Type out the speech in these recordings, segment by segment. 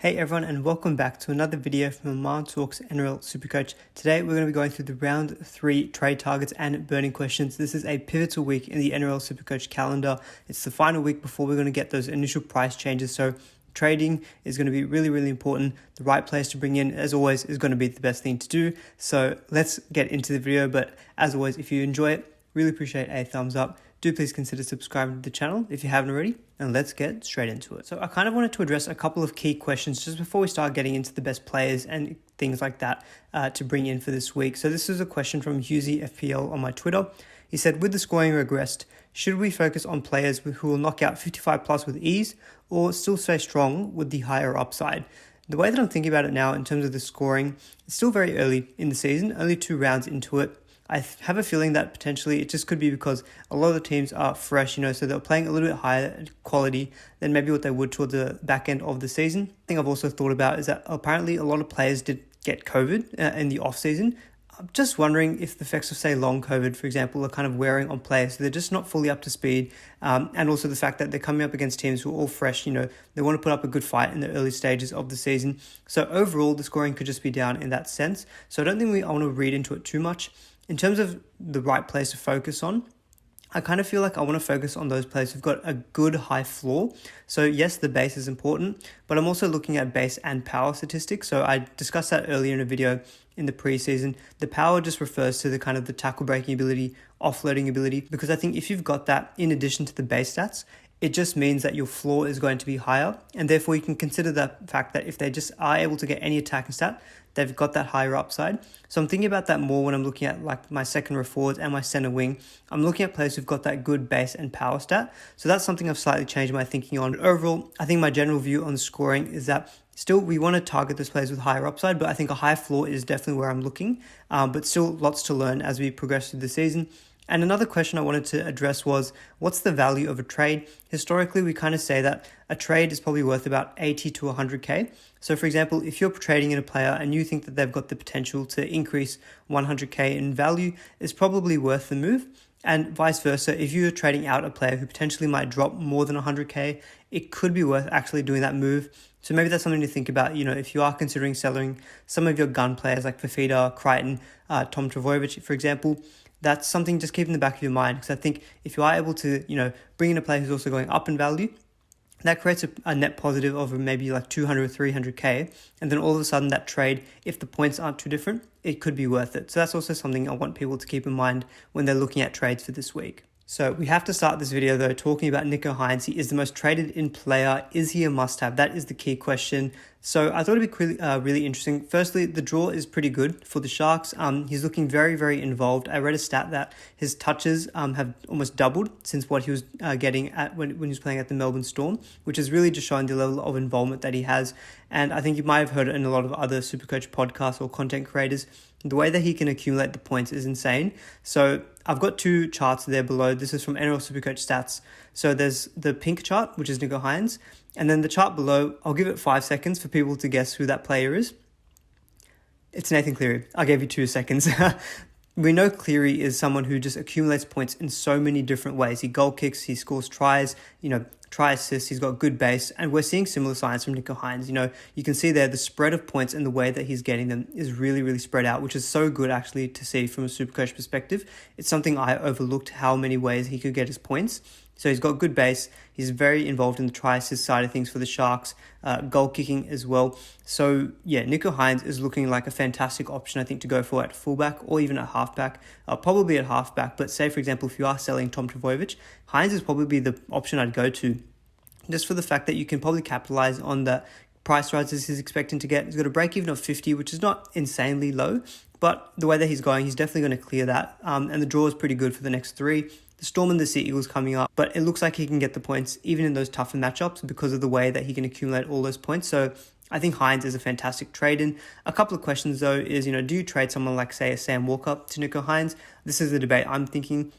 Hey everyone, and welcome back to another video from Aman Talks NRL SuperCoach. Today we're going to be going through the round 3 trade targets and burning questions. This is a pivotal week in the NRL SuperCoach calendar. It's the final week before we're going to get those initial price changes. So trading is going to be really important. The right players to bring in, as always, is going to be the best thing to do. So let's get into the video. But as always, if you enjoy it, really appreciate a thumbs up. Do please consider subscribing to the channel if you haven't already, and let's get straight into it. So I kind of wanted to address a couple of key questions just before we start getting into the best players and things like that to bring in for this week. So this is a question from Hynes FPL on my Twitter. He said, with the scoring regressed, should we focus on players who will knock out 55 plus with ease, or still stay strong with the higher upside? The way that I'm thinking about it now in terms of the scoring, it's still very early in the season, only 2 rounds into it. I have a feeling that potentially it just could be because a lot of the teams are fresh, so they're playing a little bit higher quality than maybe what they would towards the back end of the season. The thing I've also thought about is that apparently a lot of players did get COVID in the off season. I'm just wondering if the effects of, say, long COVID, for example, are kind of wearing on players. So they're just not fully up to speed. And also the fact that they're coming up against teams who are all fresh, they want to put up a good fight in the early stages of the season. So overall, the scoring could just be down in that sense. So I don't think I want to read into it too much. In terms of the right players to focus on, I kind of feel like I want to focus on those players who've got a good high floor. So yes, the base is important, but I'm also looking at base and power statistics. So I discussed that earlier in a video in the preseason. The power just refers to the kind of the tackle breaking ability, offloading ability, because I think if you've got that in addition to the base stats, it just means that your floor is going to be higher, and therefore you can consider the fact that if they just are able to get any attacking stat, they've got that higher upside. So I'm thinking about that more when I'm looking at like my second row forwards and my center wing. I'm looking at players who've got that good base and power stat. So that's something I've slightly changed my thinking on. But overall, I think my general view on scoring is that still we want to target those players with higher upside, but I think a high floor is definitely where I'm looking. But still lots to learn as we progress through the season. And another question I wanted to address was, what's the value of a trade? Historically, we kind of say that a trade is probably worth about 80 to 100K. So for example, if you're trading in a player and you think that they've got the potential to increase 100K in value, it's probably worth the move. And vice versa, if you're trading out a player who potentially might drop more than 100K, it could be worth actually doing that move. So maybe that's something to think about, if you are considering selling some of your gun players like Fifita, Crichton, Tom Trbojevic, for example. That's something just keep in the back of your mind, because I think if you are able to, bring in a player who's also going up in value, that creates a net positive of maybe like 200 or 300K. And then all of a sudden that trade, if the points aren't too different, it could be worth it. So that's also something I want people to keep in mind when they're looking at trades for this week. So we have to start this video though talking about Hynes. He is the most traded in player. Is he a must-have? That is the key question. So I thought it'd be really interesting. Firstly, the draw is pretty good for the Sharks. He's looking very involved. I read a stat that his touches have almost doubled since what he was getting at when he was playing at the Melbourne Storm, which is really just showing the level of involvement that he has. And I think you might have heard it in a lot of other SuperCoach podcasts or content creators. The way that he can accumulate the points is insane. So I've got 2 charts there below. This is from NRL SuperCoach Stats. So there's the pink chart, which is Hynes. And then the chart below, I'll give it 5 seconds for people to guess who that player is. It's Nathan Cleary. I gave you 2 seconds. We know Cleary is someone who just accumulates points in so many different ways. He goal kicks, he scores tries, try assists, he's got good base, and we're seeing similar signs from Hynes. You can see there the spread of points and the way that he's getting them is really spread out, which is so good actually to see from a SuperCoach perspective. It's something I overlooked, how many ways he could get his points. So he's got good base. He's very involved in the try assist side of things for the Sharks, goal kicking as well. So yeah, Hynes is looking like a fantastic option, I think, to go for at fullback or even at halfback, probably at halfback. But say, for example, if you are selling Tom Trbojevic, Hynes is probably the option I'd go to, just for the fact that you can probably capitalize on the price rises he's expecting to get. He's got a break even of 50, which is not insanely low, but the way that he's going, he's definitely going to clear that. And the draw is pretty good for the next 3. The Storm and the Sea Eagles coming up, but it looks like he can get the points even in those tougher matchups because of the way that he can accumulate all those points. So I think Hynes is a fantastic trade in. A couple of questions though is, do you trade someone like, say, a Sam Walker to Hynes? This is the debate I'm thinking.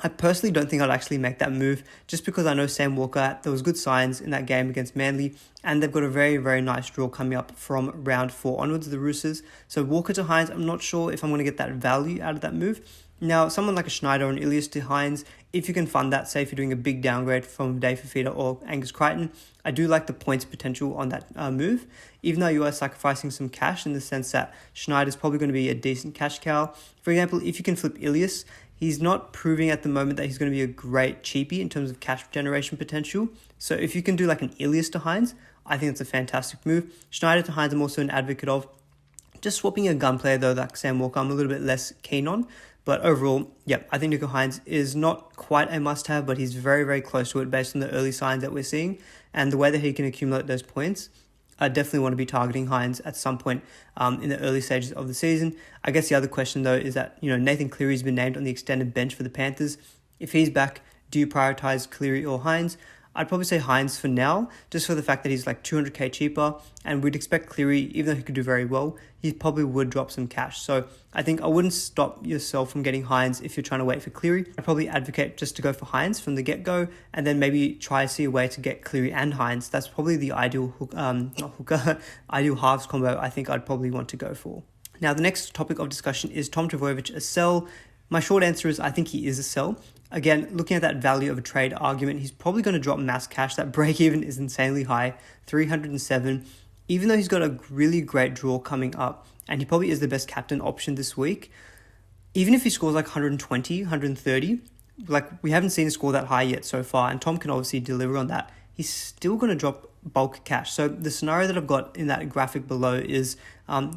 I personally don't think I'd actually make that move, just because I know Sam Walker, there was good signs in that game against Manly, and they've got a very nice draw coming up from round 4 onwards, the Roosters. So Walker to Hynes, I'm not sure if I'm going to get that value out of that move. Now, someone like a Schneider or an Ilias to Hynes, if you can fund that, say if you're doing a big downgrade from Dave Fifita or Angus Crichton, I do like the points potential on that move, even though you are sacrificing some cash in the sense that Schneider's probably going to be a decent cash cow. For example, if you can flip Ilias, he's not proving at the moment that he's going to be a great cheapie in terms of cash generation potential. So if you can do like an Ilias to Hynes, I think it's a fantastic move. Schneider to Hynes, I'm also an advocate of. Just swapping a gun player though, like Sam Walker, I'm a little bit less keen on. But overall, yeah, I think Nico Hynes is not quite a must-have, but he's very, very close to it based on the early signs that we're seeing. And the way that he can accumulate those points, I definitely want to be targeting Hynes at some point in the early stages of the season. I guess the other question, though, is that Nathan Cleary's been named on the extended bench for the Panthers. If he's back, do you prioritize Cleary or Hynes? I'd probably say Hynes for now, just for the fact that he's like 200k cheaper, and we'd expect Cleary, even though he could do very well, he probably would drop some cash. So I think I wouldn't stop yourself from getting Hynes if you're trying to wait for Cleary. I'd probably advocate just to go for Hynes from the get-go, and then maybe try to see a way to get Cleary and Hynes. That's probably the ideal ideal halves combo I think I'd probably want to go for. Now, the next topic of discussion is Tom Trbojevic a sell? My short answer is I think he is a sell. Again, looking at that value of a trade argument, he's probably going to drop mass cash. That break even is insanely high, 307. Even though he's got a really great draw coming up, and he probably is the best captain option this week, even if he scores like 120, 130, like we haven't seen him score that high yet so far, and Tom can obviously deliver on that, he's still going to drop bulk cash. So the scenario that I've got in that graphic below is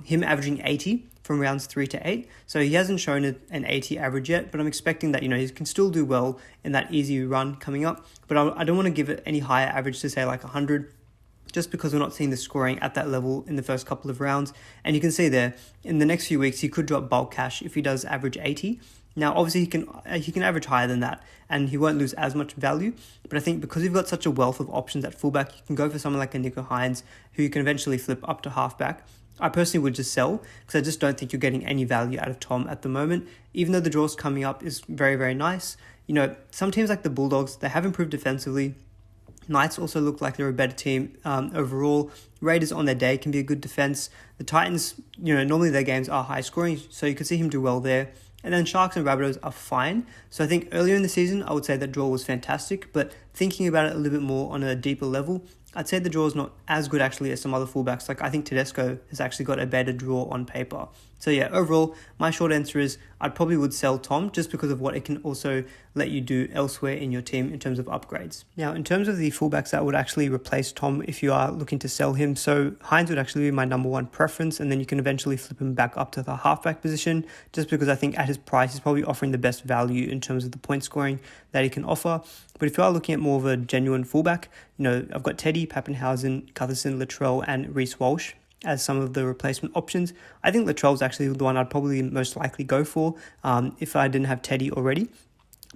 him averaging 80 from rounds 3 to 8. So he hasn't shown an 80 average yet, but I'm expecting that, he can still do well in that easy run coming up. But I don't want to give it any higher average to say like 100, just because we're not seeing the scoring at that level in the first couple of rounds. And you can see there, in the next few weeks, he could drop bulk cash if he does average 80. Now, obviously, he can average higher than that, and he won't lose as much value. But I think because you've got such a wealth of options at fullback, you can go for someone like a Nico Hynes, who you can eventually flip up to halfback. I personally would just sell, because I just don't think you're getting any value out of Tom at the moment. Even though the draws coming up is very, very nice. Some teams like the Bulldogs, they have improved defensively. Knights also look like they're a better team overall. Raiders on their day can be a good defense. The Titans, normally their games are high scoring, so you could see him do well there. And then Sharks and Rabbitohs are fine. So I think earlier in the season, I would say that draw was fantastic. But thinking about it a little bit more on a deeper level, I'd say the draw is not as good actually as some other fullbacks. Like I think Tedesco has actually got a better draw on paper. So yeah, overall, my short answer is I'd probably would sell Tom just because of what it can also let you do elsewhere in your team in terms of upgrades. Now, in terms of the fullbacks that would actually replace Tom if you are looking to sell him, so Hynes would actually be my number one preference, and then you can eventually flip him back up to the halfback position just because I think at his price, he's probably offering the best value in terms of the point scoring that he can offer. But if you are looking at more of a genuine fullback, I've got Teddy, Pappenhausen, Gutherson, Latrell, and Reece Walsh as some of the replacement options. I think Latrell's actually the one I'd probably most likely go for if I didn't have Teddy already.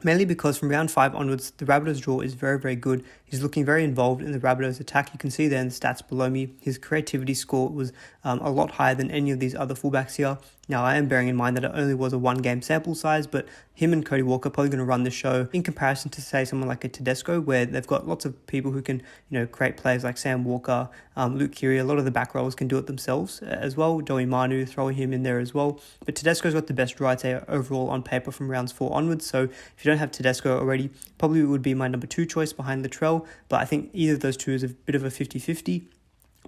Mainly because from round 5 onwards, the Rabbitohs draw is very, very good. He's looking very involved in the Rabbitohs attack. You can see there in the stats below me, his creativity score was a lot higher than any of these other fullbacks here. Now, I am bearing in mind that it only was a one-game sample size, but him and Cody Walker are probably going to run the show in comparison to, say, someone like a Tedesco, where they've got lots of people who can, create plays like Sam Walker, Luke Keary. A lot of the back rowers can do it themselves as well. Joey Manu, throwing him in there as well. But Tedesco's got the best draw, I'd say, overall on paper from rounds 4 onwards. So if you don't have Tedesco already, probably would be my number 2 choice behind Latrell. But I think either of those two is a bit of a 50-50.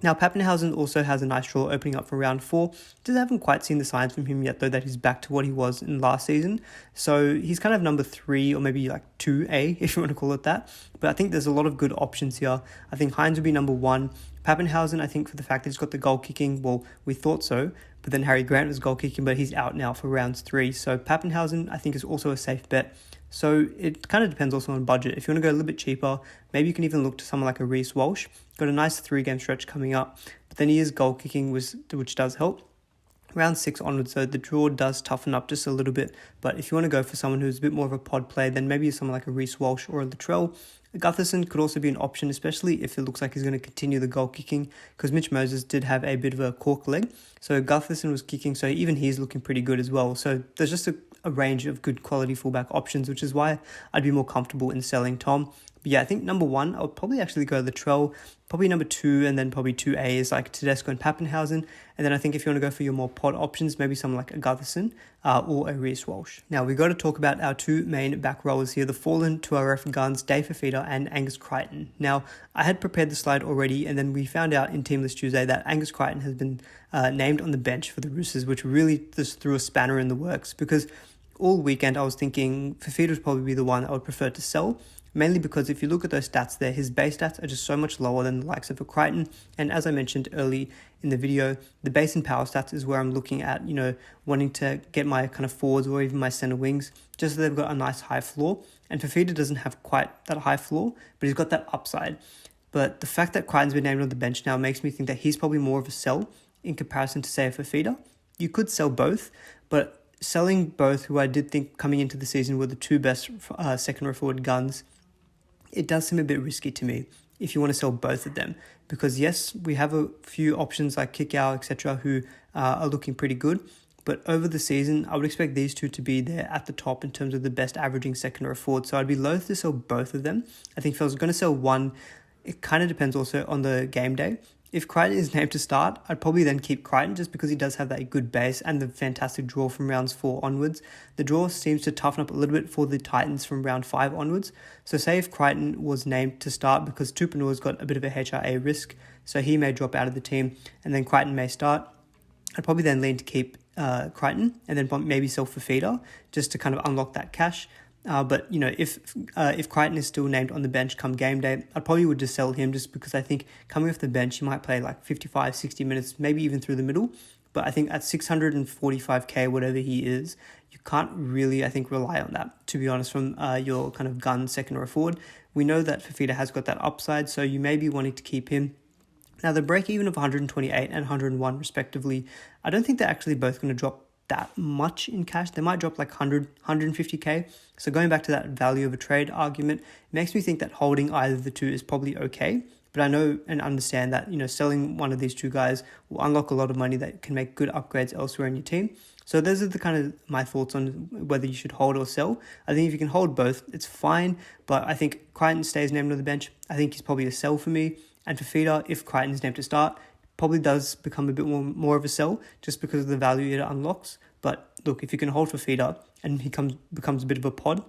Now, Pappenhausen also has a nice draw opening up for round 4. Just haven't quite seen the signs from him yet, though, that he's back to what he was in last season. So he's kind of number 3 or maybe like 2A, if you want to call it that. But I think there's a lot of good options here. I think Hynes would be number 1. Pappenhausen, I think for the fact that he's got the goal kicking, well, we thought so. But then Harry Grant was goal kicking, but he's out now for rounds 3. So Pappenhausen, I think, is also a safe bet. So it kind of depends also on budget. If you want to go a little bit cheaper, maybe you can even look to someone like a Reece Walsh. Got a nice 3-game stretch coming up, but then he is goal kicking, which does help. Round 6 onwards, so the draw does toughen up just a little bit. But if you want to go for someone who's a bit more of a pod player, then maybe someone like a Reece Walsh or a Latrell. Gutherson could also be an option, especially if it looks like he's going to continue the goal kicking, because Mitch Moses did have a bit of a cork leg. So Gutherson was kicking, so even he's looking pretty good as well. So there's just a range of good quality fullback options, which is why I'd be more comfortable in selling Tom. But yeah, I think number 1, I would probably actually go Latrell, probably number 2, and then probably 2A is like Tedesco and Pappenhausen. And then I think if you want to go for your more pod options, maybe someone like a Gutherson or a Reece Walsh. Now, we've got to talk about our 2 main back rollers here, the fallen 2RF guns, Dave Fifita and Angus Crichton. Now, I had prepared the slide already, and then we found out in Team List Tuesday that Angus Crichton has been named on the bench for the Roosters, which really just threw a spanner in the works, because all weekend I was thinking Fifita would probably be the one I would prefer to sell, mainly because if you look at those stats there, his base stats are just so much lower than the likes of a Crichton. And as I mentioned early in the video, the base and power stats is where I'm looking at, wanting to get my kind of forwards or even my center wings, just so they've got a nice high floor. And Fifita doesn't have quite that high floor, but he's got that upside. But the fact that Crichton's been named on the bench now makes me think that he's probably more of a sell in comparison to, say, a Fifita. You could sell both, but selling both, who I did think coming into the season were the 2 best second row forward guns, it does seem a bit risky to me if you want to sell both of them. Because yes, we have a few options like Kickout, etc., who are looking pretty good. But over the season, I would expect these 2 to be there at the top in terms of the best averaging second row forward. So I'd be loath to sell both of them. I think if I was going to sell one, it kind of depends also on the game day. If Crichton is named to start, I'd probably then keep Crichton just because he does have that good base and the fantastic draw from rounds 4 onwards. The draw seems to toughen up a little bit for the Titans from round 5 onwards. So say if Crichton was named to start because Tuponor's got a bit of a HRA risk, so he may drop out of the team and then Crichton may start, I'd probably then lean to keep Crichton and then maybe sell Fifita just to kind of unlock that cash. But if Crichton is still named on the bench come game day, I probably would just sell him just because I think coming off the bench, he might play like 55, 60 minutes, maybe even through the middle. But I think at 645k, whatever he is, you can't really, I think, rely on that, to be honest, from your kind of gun second row forward. We know that Fifita has got that upside, so you may be wanting to keep him. Now, the break even of 128 and 101 respectively, I don't think they're actually both going to drop that much in cash. They might drop like 100, 150k. So going back to that value of a trade argument, it makes me think that holding either of the 2 is probably okay. But I know and understand that, selling one of these 2 guys will unlock a lot of money that can make good upgrades elsewhere in your team. So those are the kind of my thoughts on whether you should hold or sell. I think if you can hold both, it's fine. But I think Crichton stays named on the bench. I think he's probably a sell for me. And for Fifita, if Crichton's named to start, probably does become a bit more of a sell just because of the value it unlocks. But look, if you can hold Fifita and he becomes a bit of a pod,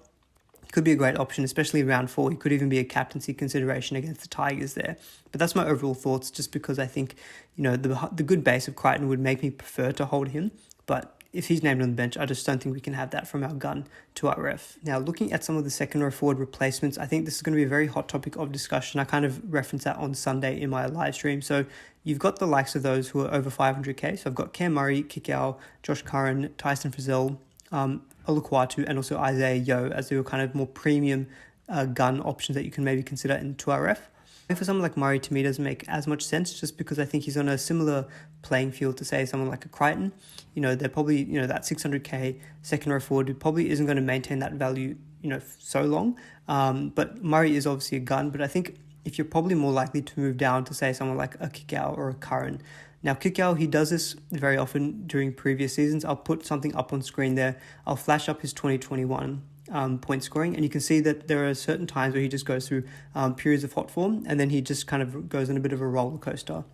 it could be a great option, especially round 4. He could even be a captaincy consideration against the Tigers there. But that's my overall thoughts, just because I think, the good base of Crichton would make me prefer to hold him. But if he's named on the bench, I just don't think we can have that from our gun to our ref. Now, looking at some of the second row forward replacements, I think this is going to be a very hot topic of discussion. I kind of referenced that on Sunday in my live stream. So you've got the likes of those who are over 500k. So I've got Cam Murray, Kikau, Josh Curran, Tyson Frizzell, Olukwatu, and also Isaiah Yeo as they were kind of more premium gun options that you can maybe consider in 2RF. And for someone like Murray, to me, doesn't make as much sense just because I think he's on a similar playing field to, say, someone like a Crichton. They're probably, that 600k second row forward who probably isn't going to maintain that value, so long. But Murray is obviously a gun, but I think if you're probably more likely to move down to, say, someone like a Kikau or a Curran. Now, Kikau, he does this very often during previous seasons. I'll put something up on screen there. I'll flash up his 2021 point scoring, and you can see that there are certain times where he just goes through periods of hot form, and then he just kind of goes on a bit of a roller coaster.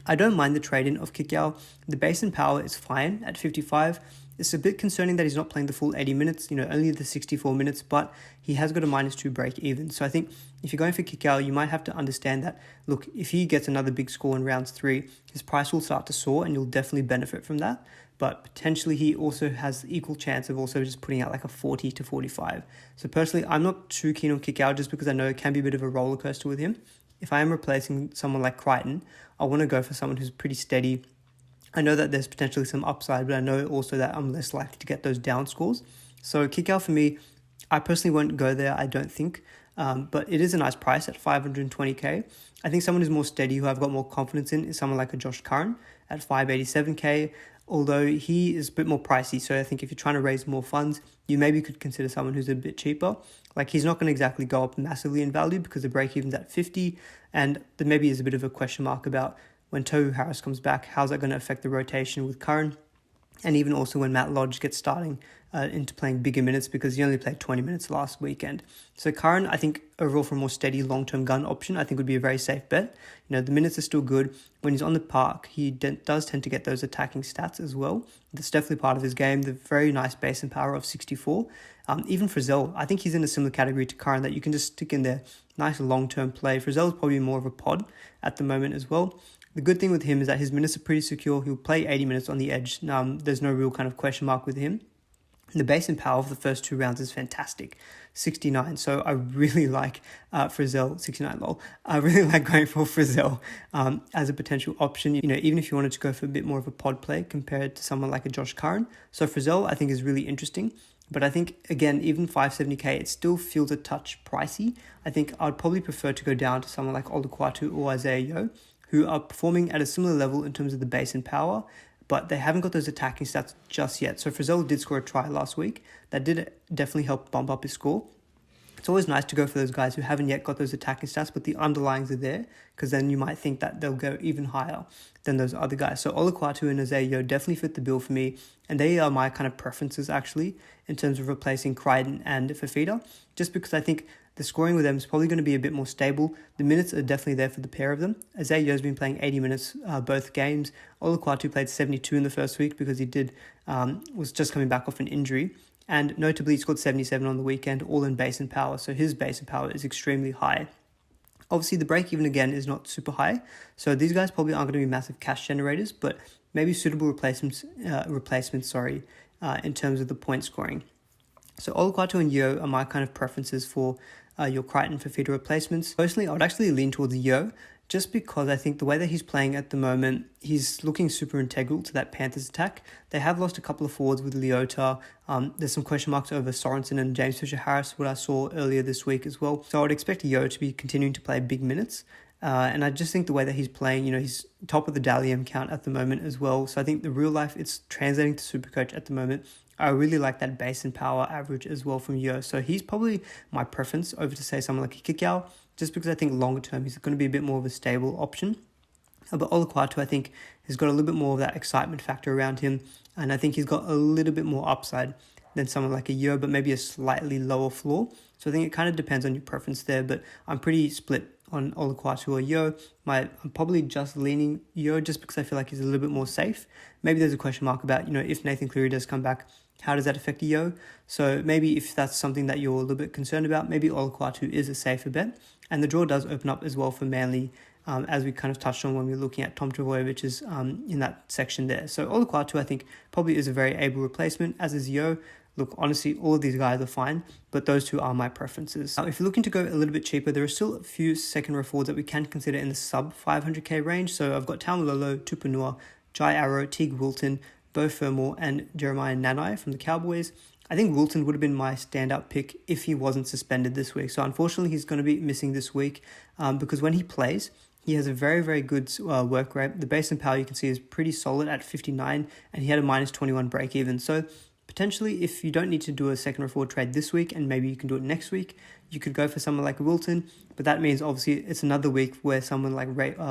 I don't mind the trade-in of Kikau. The base and power is fine at 55. It's a bit concerning that he's not playing the full 80 minutes, only the 64 minutes, but he has got a -2 break even. So I think if you're going for Kikau, you might have to understand that, look, if he gets another big score in rounds 3, his price will start to soar and you'll definitely benefit from that. But potentially he also has equal chance of also just putting out like a 40 to 45. So personally, I'm not too keen on Kikau just because I know it can be a bit of a roller coaster with him. If I am replacing someone like Crichton, I want to go for someone who's pretty steady. I know that there's potentially some upside, but I know also that I'm less likely to get those down scores. So Kikau for me, I personally won't go there, I don't think. But it is a nice price at 520k. I think someone who's more steady, who I've got more confidence in, is someone like a Josh Curran at 587k. Although he is a bit more pricey, so I think if you're trying to raise more funds, you maybe could consider someone who's a bit cheaper. Like, he's not going to exactly go up massively in value because the break-even's at 50, and there maybe is a bit of a question mark about when Tohu Harris comes back, how's that going to affect the rotation with Curran? And even also when Matt Lodge gets starting into playing bigger minutes because he only played 20 minutes last weekend. So Curran, I think overall for a more steady long-term gun option, I think would be a very safe bet. The minutes are still good. When he's on the park, he does tend to get those attacking stats as well. That's definitely part of his game. The very nice base and power of 64. Even Frizzell, I think he's in a similar category to Curran that you can just stick in there. Nice long-term play. Frizzell is probably more of a pod at the moment as well. The good thing with him is that his minutes are pretty secure. He'll play 80 minutes on the edge. There's no real kind of question mark with him. The base and power of the first 2 rounds is fantastic, 69. So I really like Frizzell, 69 lol. I really like going for Frizzell as a potential option, even if you wanted to go for a bit more of a pod play compared to someone like a Josh Curran. So Frizzell, I think, is really interesting. But I think, again, even 570k, it still feels a touch pricey. I think I'd probably prefer to go down to someone like Olukwatu or Isaiah Yeo, who are performing at a similar level in terms of the base and power, but they haven't got those attacking stats just yet. So Frizzell did score a try last week. That did definitely help bump up his score. It's always nice to go for those guys who haven't yet got those attacking stats, but the underlyings are there, because then you might think that they'll go even higher than those other guys. So Olukwatu and Isaiah Yeo definitely fit the bill for me, and they are my kind of preferences actually in terms of replacing Crichton and Fifita, just because I think the scoring with them is probably going to be a bit more stable. The minutes are definitely there for the pair of them. Isaiah Yeo's been playing 80 minutes both games. Olukwatu played 72 in the first week because he was just coming back off an injury. And notably, he scored 77 on the weekend, all in base and power. So his base and power is extremely high. Obviously, the break-even, again, is not super high. So these guys probably aren't going to be massive cash generators, but maybe suitable replacements, in terms of the point scoring. So Olukwatu and Yeo are my kind of preferences for your Crichton Fifita replacements. Personally, I would actually lean towards Yeo, just because I think the way that he's playing at the moment, he's looking super integral to that Panthers attack. They have lost a couple of forwards with Leota. There's some question marks over Sorensen and James Fisher-Harris, what I saw earlier this week as well. So I would expect Yeo to be continuing to play big minutes. And I just think the way that he's playing, he's top of the Dalium count at the moment as well. So I think the real life, it's translating to SuperCoach at the moment. I really like that base and power average as well from Yeo. So he's probably my preference over to say someone like a Kikau, just because I think longer term he's going to be a bit more of a stable option. But Olukwatu, I think, has got a little bit more of that excitement factor around him. And I think he's got a little bit more upside than someone like a Yeo, but maybe a slightly lower floor. So I think it kind of depends on your preference there. But I'm pretty split on Olukwatu or Yeo. I'm probably just leaning Yeo just because I feel like he's a little bit more safe. Maybe there's a question mark about, if Nathan Cleary does come back, how does that affect Yeo? So maybe if that's something that you're a little bit concerned about, maybe Olukwatu is a safer bet. And the draw does open up as well for Manly, as we kind of touched on when we were looking at Tom Trbojevich's in that section there. So Olukwatu, I think, probably is a very able replacement, as is Yeo. Look, honestly, all of these guys are fine, but those two are my preferences. Now, if you're looking to go a little bit cheaper, there are still a few second row forwards that we can consider in the sub 500k range. So I've got Taumalolo, Tupanua, Jai Arrow, Teague Wilton, Beau Fermor, and Jeremiah Nanai from the Cowboys. I think Wilton would have been my standout pick if he wasn't suspended this week. So unfortunately, he's going to be missing this week because when he plays, he has a very, very good work rate. The base and power you can see is pretty solid at 59, and he had a minus 21 break even. So potentially, if you don't need to do a second or forward trade this week, and maybe you can do it next week, you could go for someone like Wilton. But that means obviously it's another week where someone like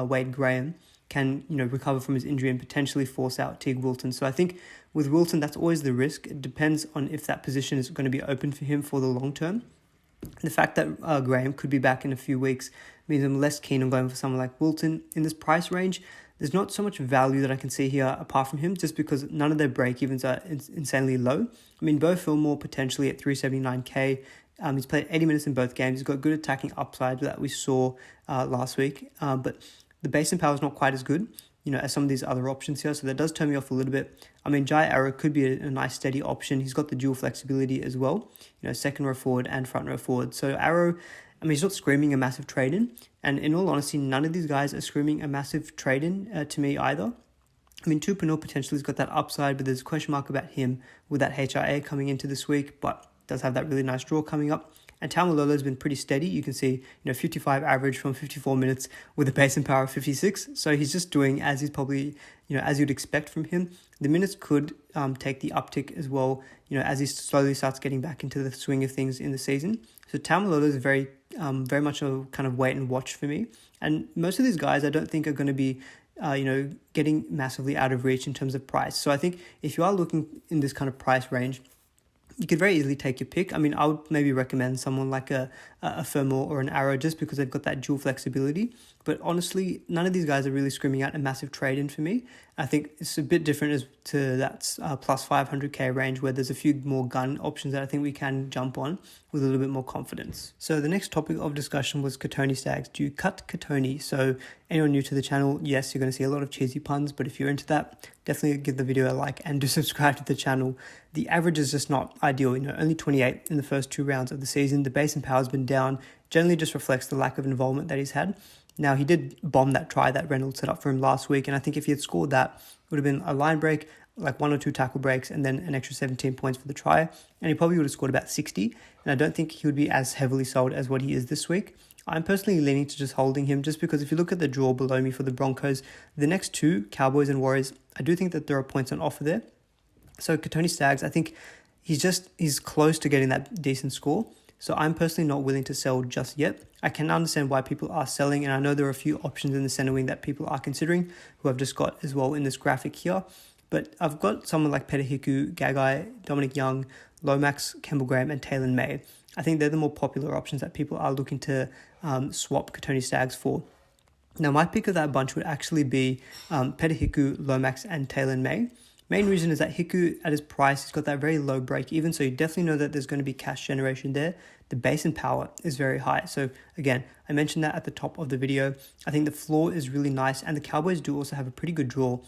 Wade Graham can recover from his injury and potentially force out Teague Wilton. So I think with Wilton, that's always the risk. It depends on if that position is going to be open for him for the long term. The fact that Graham could be back in a few weeks means I'm less keen on going for someone like Wilton. In this price range, there's not so much value that I can see here apart from him, just because none of their break-evens are insanely low. I mean, Beau Fermor potentially at 379k. He's played 80 minutes in both games. He's got good attacking upside that we saw last week, but the base and power is not quite as good, as some of these other options here. So that does turn me off a little bit. I mean, Jai Arrow could be a nice steady option. He's got the dual flexibility as well, second row forward and front row forward. So Arrow, I mean, he's not screaming a massive trade-in. And in all honesty, none of these guys are screaming a massive trade-in to me either. I mean, Tupanua potentially has got that upside, but there's a question mark about him with that HIA coming into this week, but does have that really nice draw coming up. And Taumalolo has been pretty steady. You can see, 55 average from 54 minutes with a pace and power of 56. So he's just doing as he's probably, as you'd expect from him. The minutes could take the uptick as well, as he slowly starts getting back into the swing of things in the season. So Taumalolo is very much a kind of wait and watch for me. And most of these guys I don't think are going to be getting massively out of reach in terms of price. So I think if you are looking in this kind of price range, you could very easily take your pick. I mean, I would maybe recommend someone like a Fermor or an Arrow just because they've got that dual flexibility. But honestly, none of these guys are really screaming out a massive trade-in for me. I think it's a bit different as to that plus 500k range where there's a few more gun options that I think we can jump on with a little bit more confidence. So the next topic of discussion was Catoni Staggs. Do you cut Catoni? So anyone new to the channel, yes, you're going to see a lot of cheesy puns, but if you're into that, definitely give the video a like and do subscribe to the channel. The average is just not ideal, only 28 in the first 2 rounds of the season. The base and power has been down, generally just reflects the lack of involvement that he's had. Now, he did bomb that try that Reynolds set up for him last week, and I think if he had scored that, it would have been a line break, like 1 or 2 tackle breaks, and then an extra 17 points for the try, and he probably would have scored about 60, and I don't think he would be as heavily sold as what he is this week. I'm personally leaning to just holding him just because if you look at the draw below me for the Broncos, the next 2, Cowboys and Warriors, I do think that there are points on offer there. So Catoni Staggs, I think he's close to getting that decent score. So I'm personally not willing to sell just yet. I can understand why people are selling, and I know there are a few options in the center wing that people are considering, who I've just got as well in this graphic here. But I've got someone like Petahiku, Gagai, Dominic Young, Lomax, Campbell Graham, and Taylor May. I think they're the more popular options that people are looking to swap Catoni Staggs for. Now, my pick of that bunch would actually be Petahiku, Lomax, and Taylor May. Main reason is that Hiku, at his price, he's got that very low break even, so you definitely know that there's going to be cash generation there. The base and power is very high. So again, I mentioned that at the top of the video. I think the floor is really nice, and the Cowboys do also have a pretty good draw.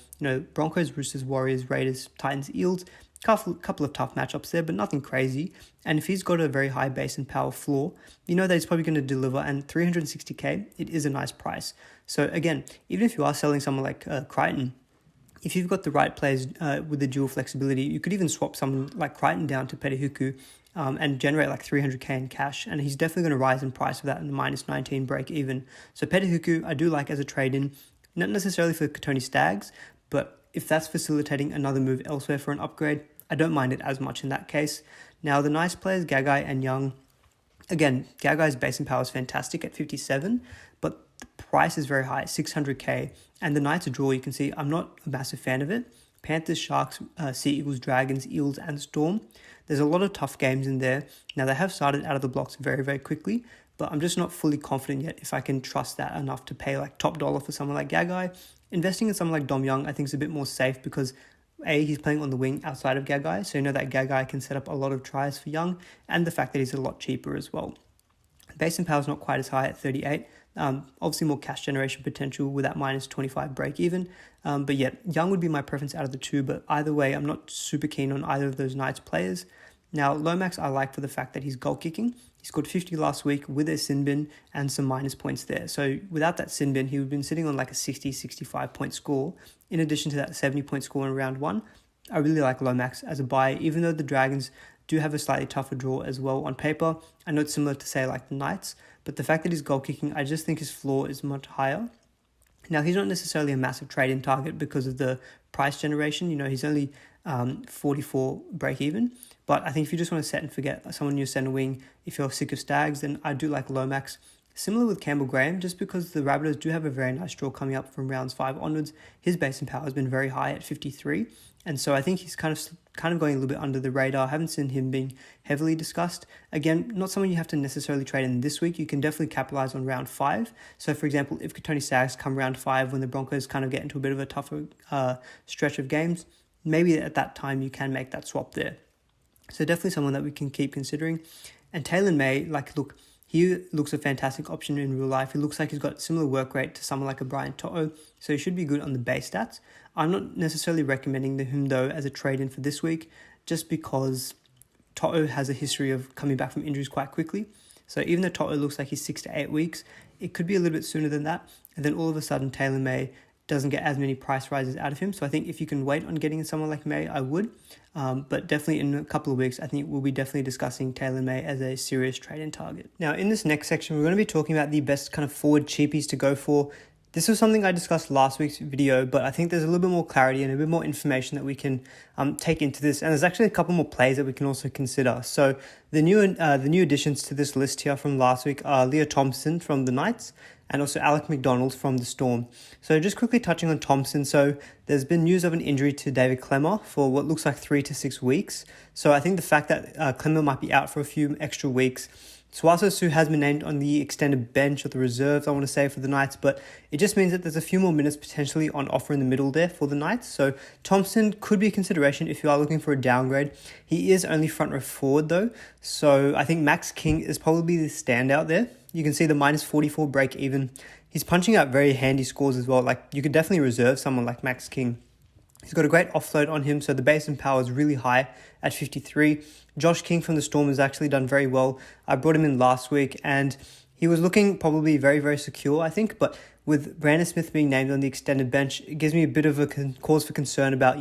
Broncos, Roosters, Warriors, Raiders, Titans, Eels, couple of tough matchups there, but nothing crazy. And if he's got a very high base and power floor, you know that he's probably going to deliver, and 360k, it is a nice price. So again, even if you are selling someone like Crichton, if you've got the right players with the dual flexibility, you could even swap someone like Crichton down to Petahiku and generate like 300k in cash. And he's definitely going to rise in price with that in the minus 19 break even. So Petahiku, I do like as a trade-in, not necessarily for Catoni Staggs, but if that's facilitating another move elsewhere for an upgrade, I don't mind it as much in that case. Now, the nice players, Gagai and Young, again, Gagai's base and power is fantastic at 57, but the price is very high, 600k. And the Knights draw, you can see I'm not a massive fan of it. Panthers, Sharks, Sea Eagles, Dragons, Eels, and Storm. There's a lot of tough games in there. Now, they have started out of the blocks very, very quickly, but I'm just not fully confident yet if I can trust that enough to pay like top dollar for someone like Gagai. Investing in someone like Dom Young, I think is a bit more safe because A, he's playing on the wing outside of Gagai, so you know that Gagai can set up a lot of tries for Young, and the fact that he's a lot cheaper as well. Base and power is not quite as high at 38. Obviously more cash generation potential with that minus 25 break even. But yeah, Young would be my preference out of the 2, but either way, I'm not super keen on either of those Knights players. Now, Lomax I like for the fact that he's goal kicking. He scored 50 last week with a sin bin and some minus points there. So without that sin bin, he would have been sitting on like a 60, 65 point score. In addition to that 70 point score in round 1, I really like Lomax as a buy, even though the Dragons do have a slightly tougher draw as well on paper. I know it's similar to say like the Knights, but the fact that he's goal kicking, I just think his floor is much higher. Now, he's not necessarily a massive trade-in target because of the price generation. He's only 44 break even. But I think if you just want to set and forget someone in your center wing, if you're sick of Staggs, then I do like Lomax. Similar with Campbell Graham, just because the Rabbitohs do have a very nice draw coming up from rounds 5 onwards. His base and power has been very high at 53. And so I think he's kind of going a little bit under the radar. I haven't seen him being heavily discussed. Again, not someone you have to necessarily trade in this week. You can definitely capitalize on round 5. So for example, if Catoni Staggs come round 5 when the Broncos kind of get into a bit of a tougher stretch of games, maybe at that time you can make that swap there. So definitely someone that we can keep considering. And Taylor May, he looks a fantastic option in real life. He looks like he's got similar work rate to someone like a Brian To'o, so he should be good on the base stats. I'm not necessarily recommending him, though, as a trade-in for this week, just because To'o has a history of coming back from injuries quite quickly. So even though To'o looks like he's 6 to 8 weeks, it could be a little bit sooner than that. And then all of a sudden, Taylor May doesn't get as many price rises out of him. So I think if you can wait on getting someone like May, I would. But definitely in a couple of weeks, I think we'll be definitely discussing Taylor May as a serious trade-in target. Now, in this next section, we're going to be talking about the best kind of forward cheapies to go for. This was something I discussed last week's video, but I think there's a little bit more clarity and a bit more information that we can take into this. And there's actually a couple more plays that we can also consider. So the new additions to this list here from last week are Leah Thompson from the Knights and also Alec McDonald from the Storm. So just quickly touching on Thompson. So there's been news of an injury to David Clemmer for what looks like 3 to 6 weeks. So I think the fact that Clemmer might be out for a few extra weeks. Suaso Su has been named on the extended bench or the reserves, I want to say, for the Knights, but it just means that there's a few more minutes potentially on offer in the middle there for the Knights. So Thompson could be a consideration if you are looking for a downgrade. He is only front row forward though, so I think Max King is probably the standout there. You can see the minus 44 break even. He's punching out very handy scores as well. Like, you could definitely reserve someone like Max King. He's got a great offload on him, so the base and power is really high at 53. Josh King from the Storm has actually done very well. I brought him in last week, and he was looking probably very, very secure, I think. But with Brandon Smith being named on the extended bench, it gives me a bit of a cause for concern about,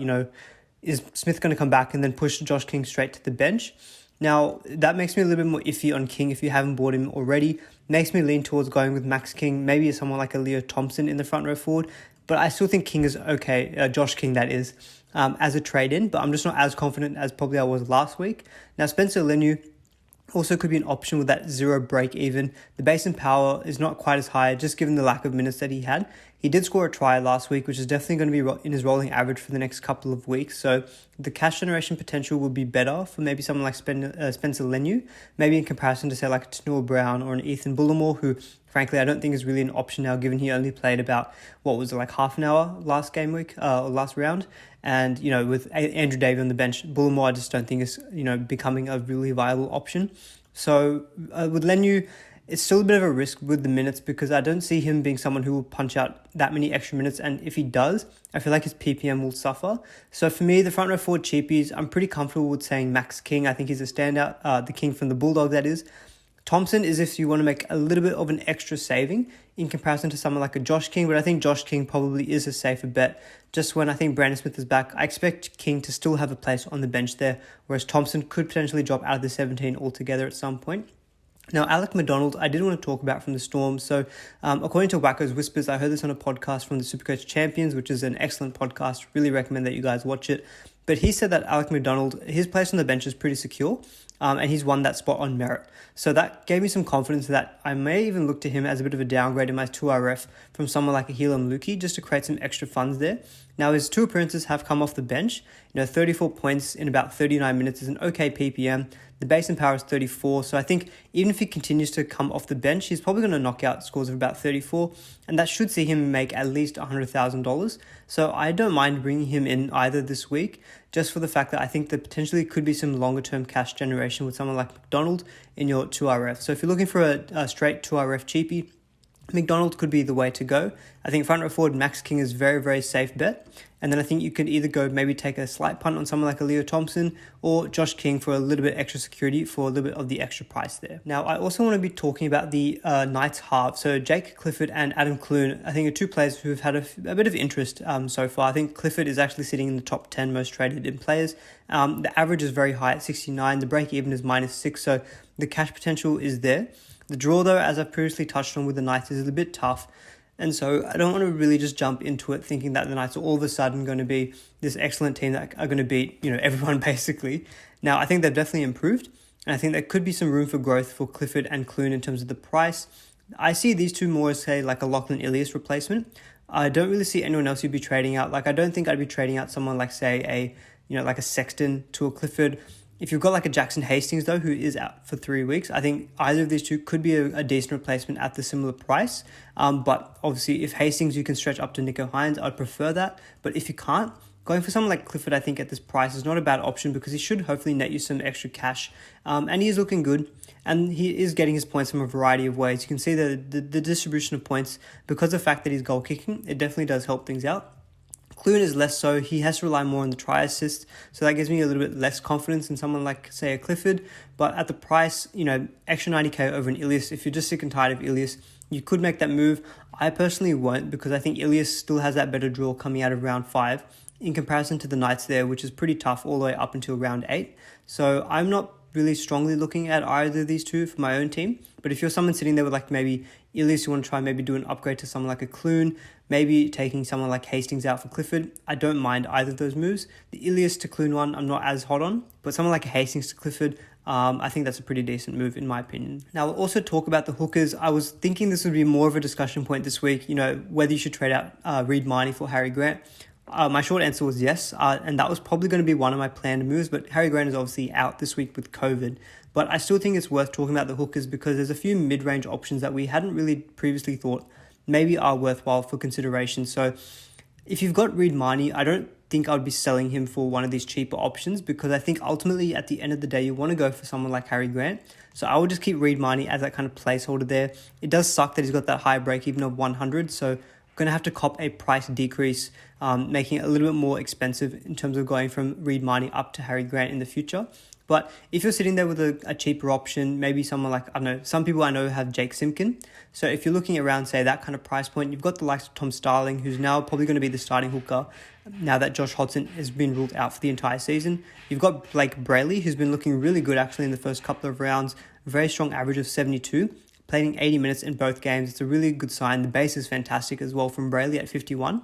is Smith going to come back and then push Josh King straight to the bench? Now, that makes me a little bit more iffy on King if you haven't bought him already. Makes me lean towards going with Max King, maybe someone like a Leo Thompson in the front row forward. But I still think King is okay, Josh King that is, as a trade-in. But I'm just not as confident as probably I was last week. Now, Spencer Leniu also could be an option with that 0 break even. The base and power is not quite as high, just given the lack of minutes that he had. He did score a try last week, which is definitely going to be in his rolling average for the next couple of weeks. So the cash generation potential will be better for maybe someone like Spencer Leniu, maybe in comparison to say like Tanua Brown or an Ethan Bullimore, who frankly I don't think is really an option now, given he only played about, half an hour last game week, last round. And, with Andrew Davey on the bench, Bullimore I just don't think is, becoming a really viable option. So with Leniu, it's still a bit of a risk with the minutes because I don't see him being someone who will punch out that many extra minutes. And if he does, I feel like his PPM will suffer. So for me, the front row forward cheapies, I'm pretty comfortable with saying Max King. I think he's a standout, the King from the Bulldog, that is. Thompson is if you want to make a little bit of an extra saving in comparison to someone like a Josh King, but I think Josh King probably is a safer bet. Just when I think Brandon Smith is back, I expect King to still have a place on the bench there, whereas Thompson could potentially drop out of the 17 altogether at some point. Now, Alec McDonald, I did want to talk about from the Storm. So, according to Wacko's Whispers, I heard this on a podcast from the SuperCoach Champions, which is an excellent podcast. Really recommend that you guys watch it. But he said that Alec McDonald, his place on the bench is pretty secure, and he's won that spot on merit. So that gave me some confidence that I may even look to him as a bit of a downgrade in my 2RF from someone like a Helam Lukey, just to create some extra funds there. Now, his 2 appearances have come off the bench. 34 points in about 39 minutes is an okay PPM. The base and power is 34, so I think even if he continues to come off the bench, he's probably going to knock out scores of about 34, and that should see him make at least $100,000. So I don't mind bringing him in either this week, just for the fact that I think there potentially could be some longer-term cash generation with someone like McDonald in your 2RF. So if you're looking for a straight 2RF cheapie, McDonald could be the way to go. I think front row forward Max King is very, very safe bet. And then I think you could either go maybe take a slight punt on someone like a Leo Thompson or Josh King for a little bit extra security for a little bit of the extra price there. Now, I also want to be talking about the Knights halves. So Jake Clifford and Adam Clune, I think, are two players who have had a bit of interest so far. I think Clifford is actually sitting in the top 10 most traded in players. The average is very high at 69. The break even is -6. So the cash potential is there. The draw, though, as I've previously touched on with the Knights, is a bit tough. And so I don't want to really just jump into it thinking that the Knights are all of a sudden going to be this excellent team that are going to beat, everyone basically. Now, I think they've definitely improved. And I think there could be some room for growth for Clifford and Clune in terms of the price. I see these two more as, say, like a Lachlan Ilias replacement. I don't really see anyone else you'd be trading out. Like, I don't think I'd be trading out someone like, say, like a Sexton to a Clifford. If you've got like a Jackson Hastings, though, who is out for 3 weeks, I think either of these two could be a decent replacement at the similar price. But obviously, if Hastings, you can stretch up to Nico Hynes, I'd prefer that. But if you can't, going for someone like Clifford, I think at this price is not a bad option because he should hopefully net you some extra cash. And he is looking good. And he is getting his points from a variety of ways. You can see the distribution of points because of the fact that he's goal kicking. It definitely does help things out. Clune is less so. He has to rely more on the try assist. So that gives me a little bit less confidence in someone like, say, a Clifford. But at the price, extra 90k over an Ilias, if you're just sick and tired of Ilias, you could make that move. I personally won't because I think Ilias still has that better draw coming out of round 5 in comparison to the Knights there, which is pretty tough all the way up until round 8. So I'm not really strongly looking at either of these two for my own team. But if you're someone sitting there with like maybe, Ilias, you want to try maybe do an upgrade to someone like a Clune, maybe taking someone like Hastings out for Clifford. I don't mind either of those moves. The Ilias to Clune one, I'm not as hot on, but someone like a Hastings to Clifford, I think that's a pretty decent move in my opinion. Now, we'll also talk about the hookers. I was thinking this would be more of a discussion point this week, whether you should trade out Reed Marnie for Harry Grant. My short answer was yes, and that was probably going to be one of my planned moves, but Harry Grant is obviously out this week with COVID. But I still think it's worth talking about the hookers because there's a few mid-range options that we hadn't really previously thought maybe are worthwhile for consideration. So if you've got Reed Marnie, I don't think I would be selling him for one of these cheaper options because I think ultimately at the end of the day, you want to go for someone like Harry Grant. So I would just keep Reed Marnie as that kind of placeholder there. It does suck that he's got that high break even of 100, so going to have to cop a price decrease, making it a little bit more expensive in terms of going from Reed Marnie up to Harry Grant in the future. But if you're sitting there with a cheaper option, maybe someone like, I don't know, some people I know have Jake Simpkin. So if you're looking around, say, that kind of price point, you've got the likes of Tom Starling, who's now probably going to be the starting hooker now that Josh Hodgson has been ruled out for the entire season. You've got Blake Brayley, who's been looking really good actually in the first couple of rounds, very strong average of 72. Playing 80 minutes in both games. It's a really good sign. The base is fantastic as well from Brayley at 51.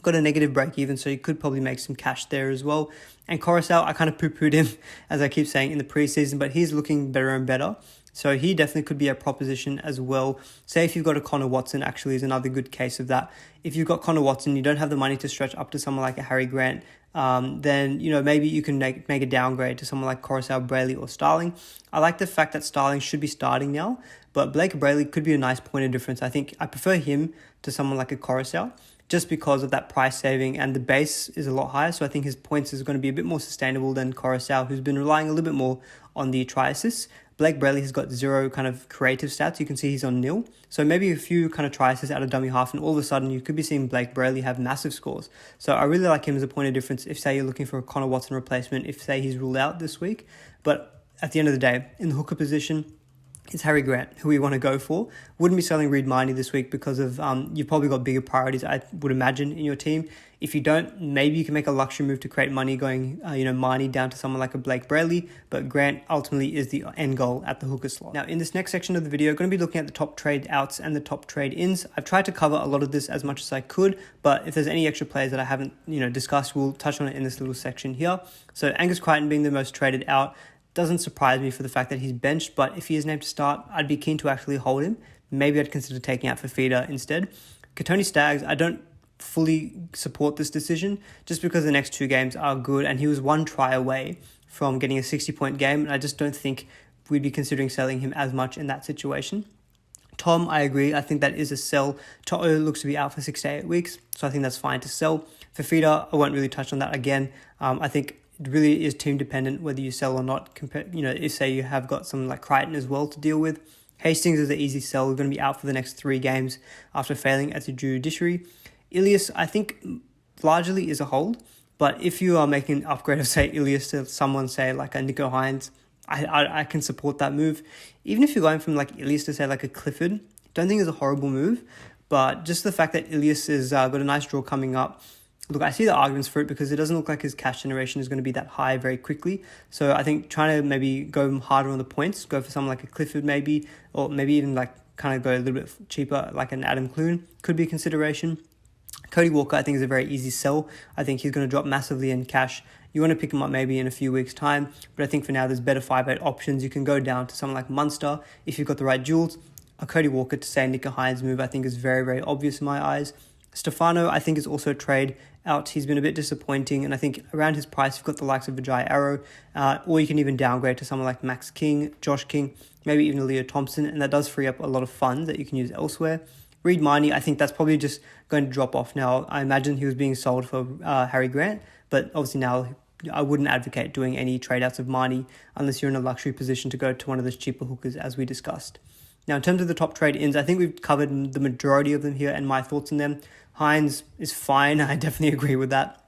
Got a negative break even, so you could probably make some cash there as well. And Coruscant, I kind of poo-pooed him, as I keep saying, in the preseason, but he's looking better and better. So he definitely could be a proposition as well. Say if you've got a Connor Watson, actually is another good case of that. If you've got Connor Watson, you don't have the money to stretch up to someone like a Harry Grant, then maybe you can make a downgrade to someone like Coruscant, Brayley, or Starling. I like the fact that Starling should be starting now, but Blake Brayley could be a nice point of difference. I think I prefer him to someone like a Coruscant just because of that price saving, and the base is a lot higher, so I think his points is going to be a bit more sustainable than Coruscant, who's been relying a little bit more on the try assists. Blake Brayley has got 0 kind of creative stats. You can see he's on nil. So maybe a few kind of try assists out of dummy half, and all of a sudden you could be seeing Blake Brayley have massive scores. So I really like him as a point of difference if, say, you're looking for a Connor Watson replacement, if, say, he's ruled out this week. But at the end of the day, in the hooker position, it's Harry Grant, who we want to go for. Wouldn't be selling Reed Marnie this week because of you've probably got bigger priorities, I would imagine, in your team. If you don't, maybe you can make a luxury move to create money going, Marnie down to someone like a Blake Brayley, but Grant ultimately is the end goal at the hooker slot. Now, in this next section of the video, I'm going to be looking at the top trade outs and the top trade ins. I've tried to cover a lot of this as much as I could, but if there's any extra players that I haven't, discussed, we'll touch on it in this little section here. So Angus Crichton being the most traded out, doesn't surprise me for the fact that he's benched, but if he is named to start, I'd be keen to actually hold him. Maybe I'd consider taking out Fifita instead. Tony Staggs, I don't fully support this decision just because the next 2 games are good, and he was 1 try away from getting a 60-point game, and I just don't think we'd be considering selling him as much in that situation. Tom, I agree. I think that is a sell. To'o looks to be out for 6 to 8 weeks, so I think that's fine to sell. Fifita, I won't really touch on that again. I think it really is team dependent whether you sell or not. If say you have got some like Crichton as well to deal with. Hastings is an easy sell. We're going to be out for the next 3 games after failing at the judiciary. Ilias, I think largely is a hold, but if you are making an upgrade of say Ilias to someone say like a Nico Hynes, I can support that move. Even if you're going from like Ilias to say like a Clifford, don't think it's a horrible move, but just the fact that Ilias has got a nice draw coming up. Look, I see the arguments for it because it doesn't look like his cash generation is going to be that high very quickly. So I think trying to maybe go harder on the points, go for someone like a Clifford maybe, or maybe even like kind of go a little bit cheaper like an Adam Clune could be a consideration. Cody Walker, I think, is a very easy sell. I think he's going to drop massively in cash. You want to pick him up maybe in a few weeks' time, but I think for now there's better 5/8 options. You can go down to someone like Munster if you've got the right duels. A Cody Walker to say Nico Hynes move I think is very, very obvious in my eyes. Stefano, I think, is also a trade out. He's been a bit disappointing, and I think around his price, you've got the likes of Vijay Arrow, or you can even downgrade to someone like Max King, Josh King, maybe even Leo Thompson, and that does free up a lot of funds that you can use elsewhere. Reed Marnie, I think that's probably just going to drop off now. I imagine he was being sold for Harry Grant, but obviously now I wouldn't advocate doing any trade outs of Marnie unless you're in a luxury position to go to one of those cheaper hookers as we discussed. Now, in terms of the top trade-ins, I think we've covered the majority of them here and my thoughts on them. Hynes is fine. I definitely agree with that.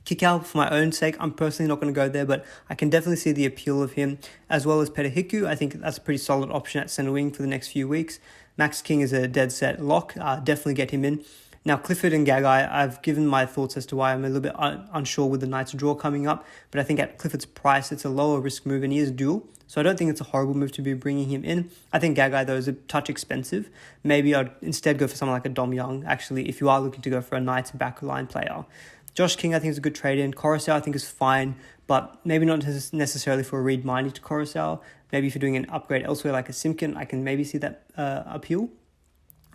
Kikau, for my own sake, I'm personally not going to go there, but I can definitely see the appeal of him, as well as Petahiku. I think that's a pretty solid option at centre wing for the next few weeks. Max King is a dead set lock. Definitely get him in. Now, Clifford and Gagai, I've given my thoughts as to why I'm a little bit unsure with the Knights draw coming up, but I think at Clifford's price, it's a lower risk move and he is dual. So I don't think it's a horrible move to be bringing him in. I think Gagai, though, is a touch expensive. Maybe I'd instead go for someone like a Dom Young, actually, if you are looking to go for a Knights backline player. Josh King, I think, is a good trade in. Coruscant, I think, is fine, but maybe not necessarily for a Reed Miney to Coruscant. Maybe if you're doing an upgrade elsewhere like a Simpkin, I can maybe see that appeal.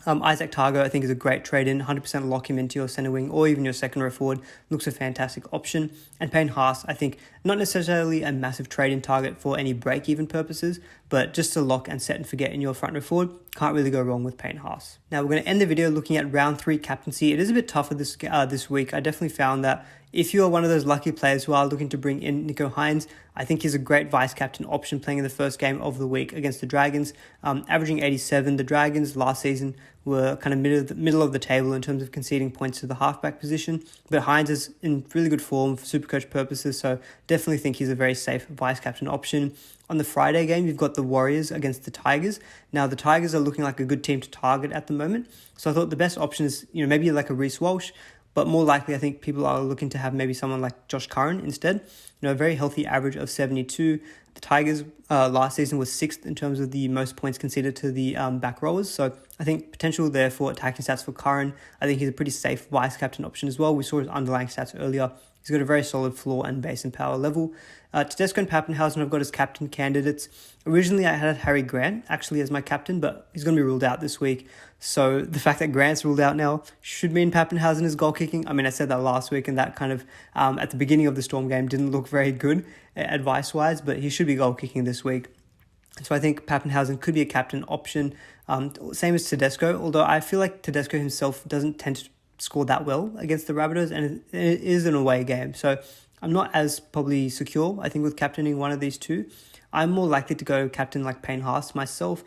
Isaac Targo, I think, is a great trade-in. 100% lock him into your centre wing or even your second row forward. Looks a fantastic option. And Payne Haas, I think, not necessarily a massive trade-in target for any break-even purposes, but just to lock and set and forget in your front row forward. Can't really go wrong with Payne Haas. Now, we're going to end the video looking at round 3 captaincy. It is a bit tougher this week. I definitely found that if you are one of those lucky players who are looking to bring in Nico Hynes, I think he's a great vice-captain option playing in the first game of the week against the Dragons. Averaging 87, the Dragons last season were kind of middle of the table in terms of conceding points to the halfback position. But Hynes is in really good form for SuperCoach purposes, so definitely think he's a very safe vice-captain option. On the Friday game, you've got the Warriors against the Tigers. Now, the Tigers are looking like a good team to target at the moment, so I thought the best option is maybe like a Reece Walsh, but more likely, I think people are looking to have maybe someone like Josh Curran instead. A very healthy average of 72. The Tigers last season was 6th in terms of the most points conceded to the back rowers. So I think potential there for attacking stats for Curran. I think he's a pretty safe vice-captain option as well. We saw his underlying stats earlier. He's got a very solid floor and base and power level. Tedesco and Pappenhausen I've got as captain candidates. Originally, I had Harry Grant actually as my captain, but he's going to be ruled out this week. So the fact that Grant's ruled out now should mean Pappenhausen is goal kicking. I mean, I said that last week, and that kind of, at the beginning of the Storm game, didn't look very good advice-wise, but he should be goal kicking this week. So I think Pappenhausen could be a captain option. Same as Tedesco, although I feel like Tedesco himself doesn't tend to score that well against the Rabbitohs, and it is an away game. So I'm not as probably secure, I think, with captaining one of these two. I'm more likely to go captain like Payne Haas myself,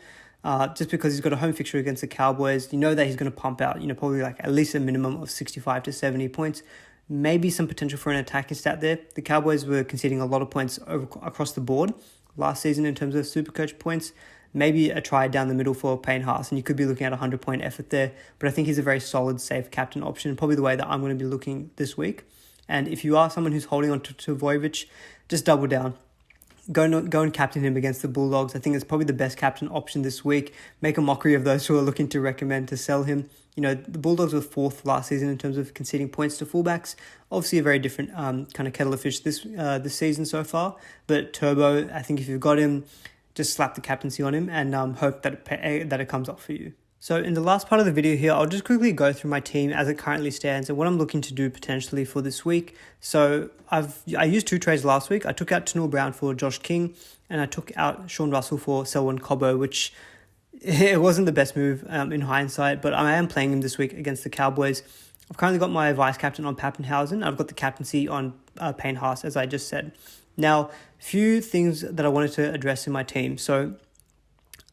just because he's got a home fixture against the Cowboys. You know that he's going to pump out, probably like at least a minimum of 65 to 70 points. Maybe some potential for an attacking stat there. The Cowboys were conceding a lot of points across the board last season in terms of SuperCoach points. Maybe a try down the middle for Payne Haas, and you could be looking at a 100-point effort there. But I think he's a very solid, safe captain option, probably the way that I'm going to be looking this week. And if you are someone who's holding on to Vojovic, just double down. Go and captain him against the Bulldogs. I think it's probably the best captain option this week. Make a mockery of those who are looking to recommend to sell him. The Bulldogs were 4th last season in terms of conceding points to fullbacks. Obviously a very different kind of kettle of fish this season so far. But Turbo, I think if you've got him, just slap the captaincy on him and hope that it comes off for you. So in the last part of the video here, I'll just quickly go through my team as it currently stands and what I'm looking to do potentially for this week. So I used 2 trades last week. I took out Tanul Brown for Josh King, and I took out Sean Russell for Selwyn Cobbo, which it wasn't the best move in hindsight, but I am playing him this week against the Cowboys. I've currently got my vice captain on Pappenhausen. I've got the captaincy on Payne Haas, as I just said. Now, few things that I wanted to address in my team. So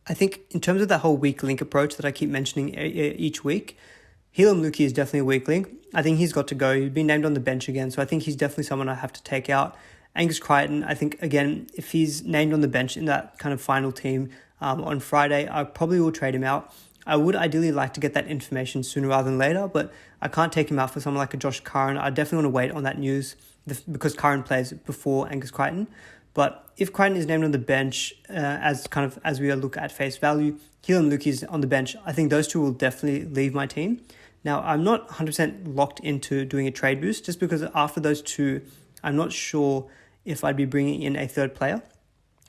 I think in terms of that whole weak link approach that I keep mentioning each week, Helam Luki is definitely a weak link. I think he's got to go. He's been named on the bench again, so I think he's definitely someone I have to take out. Angus Crichton, I think, again, if he's named on the bench in that kind of final team on Friday, I probably will trade him out. I would ideally like to get that information sooner rather than later, but I can't take him out for someone like a Josh Curran. I definitely want to wait on that news because Curran plays before Angus Crichton. But if Crichton is named on the bench, as we look at face value, Helam Luki is on the bench, I think those two will definitely leave my team. Now, I'm not 100% locked into doing a trade boost, just because after those two, I'm not sure if I'd be bringing in a third player.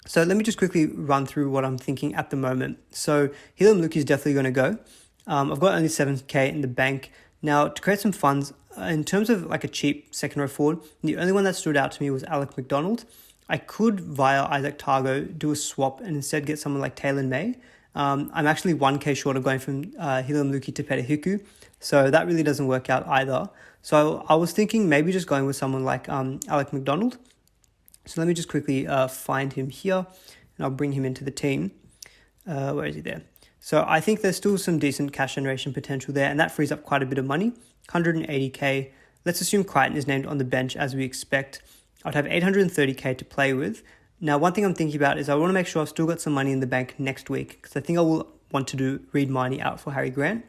So let me just quickly run through what I'm thinking at the moment. So Helam Luki is definitely going to go. I've got only 7k in the bank. Now, to create some funds, in terms of like a cheap second row forward, the only one that stood out to me was Alec McDonald. I could, via Isaac Targo, do a swap and instead get someone like Taylor May. I'm actually 1k short of going from Helam Luki to Petahiku, so that really doesn't work out either. So I was thinking maybe just going with someone like Alec McDonald. So let me just quickly find him here, and I'll bring him into the team. Where is he there? So I think there's still some decent cash generation potential there, and that frees up quite a bit of money, 180k. Let's assume Crichton is named on the bench as we expect. I'd have 830k to play with. Now, one thing I'm thinking about is I want to make sure I've still got some money in the bank next week, because I think I will want to do Reed Miney out for Harry Grant.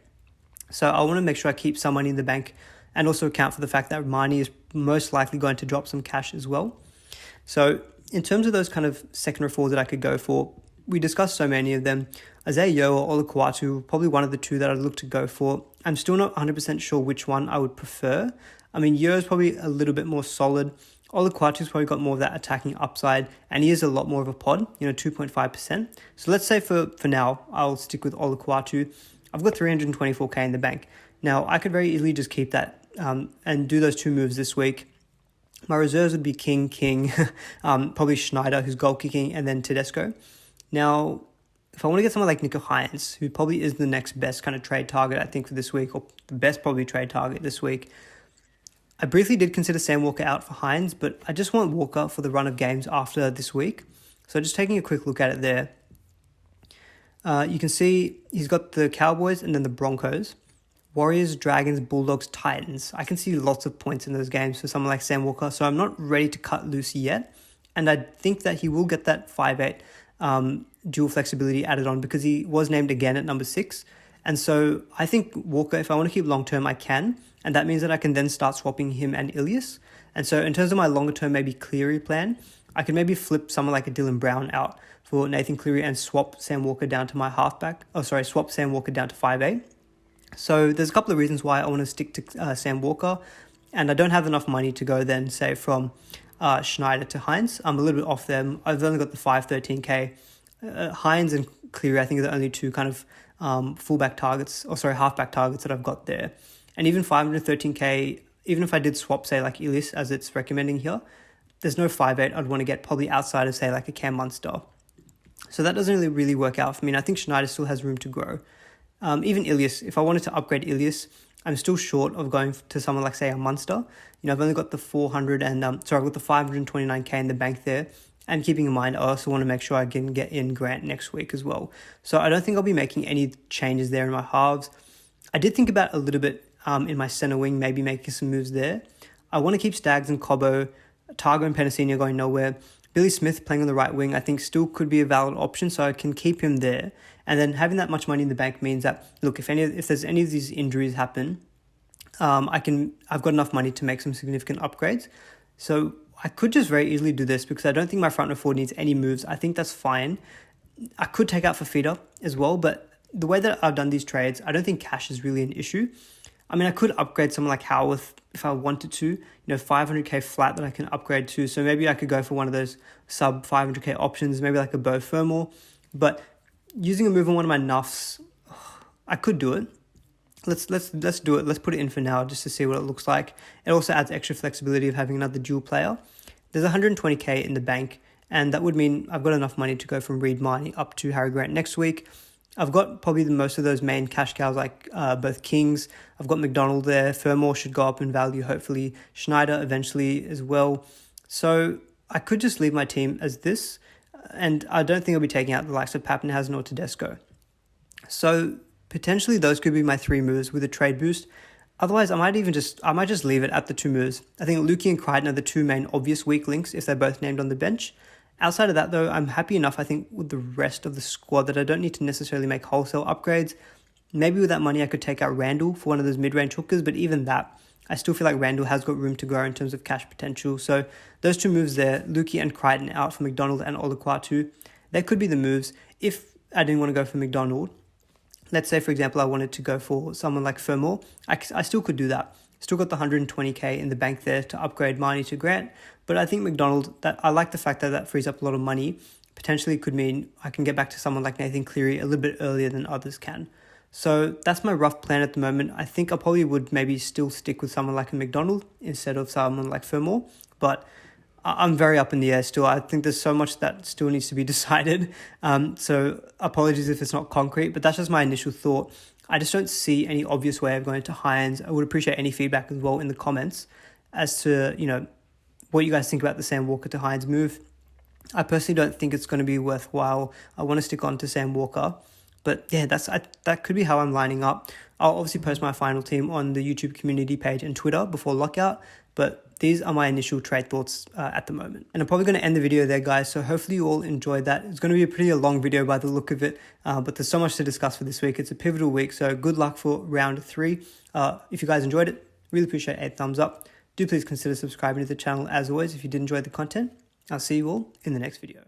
So I want to make sure I keep some money in the bank and also account for the fact that Marnie is most likely going to drop some cash as well. So in terms of those kind of second row forwards that I could go for, we discussed so many of them. Isaiah Yeo or Olukwatu, probably one of the two that I'd look to go for. I'm still not 100% sure which one I would prefer. I mean, Yeo is probably a little bit more solid. Olukwatu's probably got more of that attacking upside, and he is a lot more of a pod, 2.5%. So let's say for now, I'll stick with Olukwatu. I've got 324k in the bank. Now, I could very easily just keep that and do those two moves this week. My reserves would be King, probably Schneider, who's goal kicking, and then Tedesco. Now, if I want to get someone like Nico Hynes, who probably is the next best kind of trade target, I think, for this week, or the best probably trade target this week, I briefly did consider Sam Walker out for Hynes, but I just want Walker for the run of games after this week. So just taking a quick look at it there, you can see he's got the Cowboys and then the Broncos, Warriors, Dragons, Bulldogs, Titans. I can see lots of points in those games for someone like Sam Walker, so I'm not ready to cut loose yet. And I think that he will get that 5'8", dual flexibility added on because he was named again at number 6. And so I think Walker, if I want to keep long-term, I can. And that means that I can then start swapping him and Ilias. And so in terms of my longer-term, maybe Cleary plan, I could maybe flip someone like a Dylan Brown out for Nathan Cleary and swap Sam Walker down to my halfback. Swap Sam Walker down to 5'8". So there's a couple of reasons why I want to stick to Sam Walker. And I don't have enough money to go then, say, from Schneider to Hynes. I'm a little bit off them. I've only got the 513k. Hynes and Cleary, I think, are the only two kind of halfback targets that I've got there. And even 513k, even if I did swap, say, like Ilias, as it's recommending here, there's no 5'8" I'd want to get probably outside of, say, like a Cam Munster. So that doesn't really work out for me. And I think Schneider still has room to grow. Even Ilias, if I wanted to upgrade Ilias, I'm still short of going to someone like, say, a Munster. I've only got the 529k in the bank there. And keeping in mind, I also want to make sure I can get in Grant next week as well. So I don't think I'll be making any changes there in my halves. I did think about a little bit in my center wing, maybe making some moves there. I want to keep Staggs and Cobbo, Targo and Penasini going nowhere. Billy Smith playing on the right wing, I think still could be a valid option, so I can keep him there. And then having that much money in the bank means that, look, if there's any of these injuries happen, I've got enough money to make some significant upgrades. So I could just very easily do this because I don't think my front row forward needs any moves. I think that's fine. I could take out Fifita as well, but the way that I've done these trades, I don't think cash is really an issue. I mean, I could upgrade someone like Halves if I wanted to, 500k flat that I can upgrade to. So maybe I could go for one of those sub 500k options, maybe like a Beau Fermor. But using a move on one of my nuffs, I could do it. Let's do it. Let's put it in for now just to see what it looks like. It also adds extra flexibility of having another dual player. There's 120k in the bank, and that would mean I've got enough money to go from Reid Marnie up to Harry Grant next week. I've got probably most of those main cash cows like both Kings. I've got McDonald there. Fermor should go up in value, hopefully. Schneider eventually as well. So I could just leave my team as this, and I don't think I'll be taking out the likes of Pappenhausen or Tedesco. So potentially those could be my 3 moves with a trade boost. Otherwise, I might just leave it at the 2 moves. I think Lukey and Crichton are the 2 main obvious weak links if they're both named on the bench. Outside of that, though, I'm happy enough, I think, with the rest of the squad that I don't need to necessarily make wholesale upgrades. Maybe with that money, I could take out Randall for one of those mid-range hookers, but even that, I still feel like Randall has got room to grow in terms of cash potential. So those 2 moves there, Lukey and Crichton out for McDonald and Olukwatu, they could be the moves. If I didn't want to go for McDonald, let's say, for example, I wanted to go for someone like Fermor, I still could do that. Still got the 120k in the bank there to upgrade Marnie to Grant. But I think McDonald, that I like the fact that that frees up a lot of money. Potentially could mean I can get back to someone like Nathan Cleary a little bit earlier than others can. So that's my rough plan at the moment. I think I probably would maybe still stick with someone like a McDonald instead of someone like Fermor. But I'm very up in the air still. I think there's so much that still needs to be decided. So apologies if it's not concrete, but that's just my initial thought. I just don't see any obvious way of going to Hynes. I would appreciate any feedback as well in the comments as to, what you guys think about the Sam Walker to Hynes move. I personally don't think it's going to be worthwhile. I want to stick on to Sam Walker. But yeah, that could be how I'm lining up. I'll obviously post my final team on the YouTube community page and Twitter before lockout. But these are my initial trade thoughts at the moment. And I'm probably going to end the video there, guys. So hopefully you all enjoyed that. It's going to be a pretty long video by the look of it, but there's so much to discuss for this week. It's a pivotal week, so good luck for round 3. If you guys enjoyed it, really appreciate a thumbs up. Do please consider subscribing to the channel as always if you did enjoy the content. I'll see you all in the next video.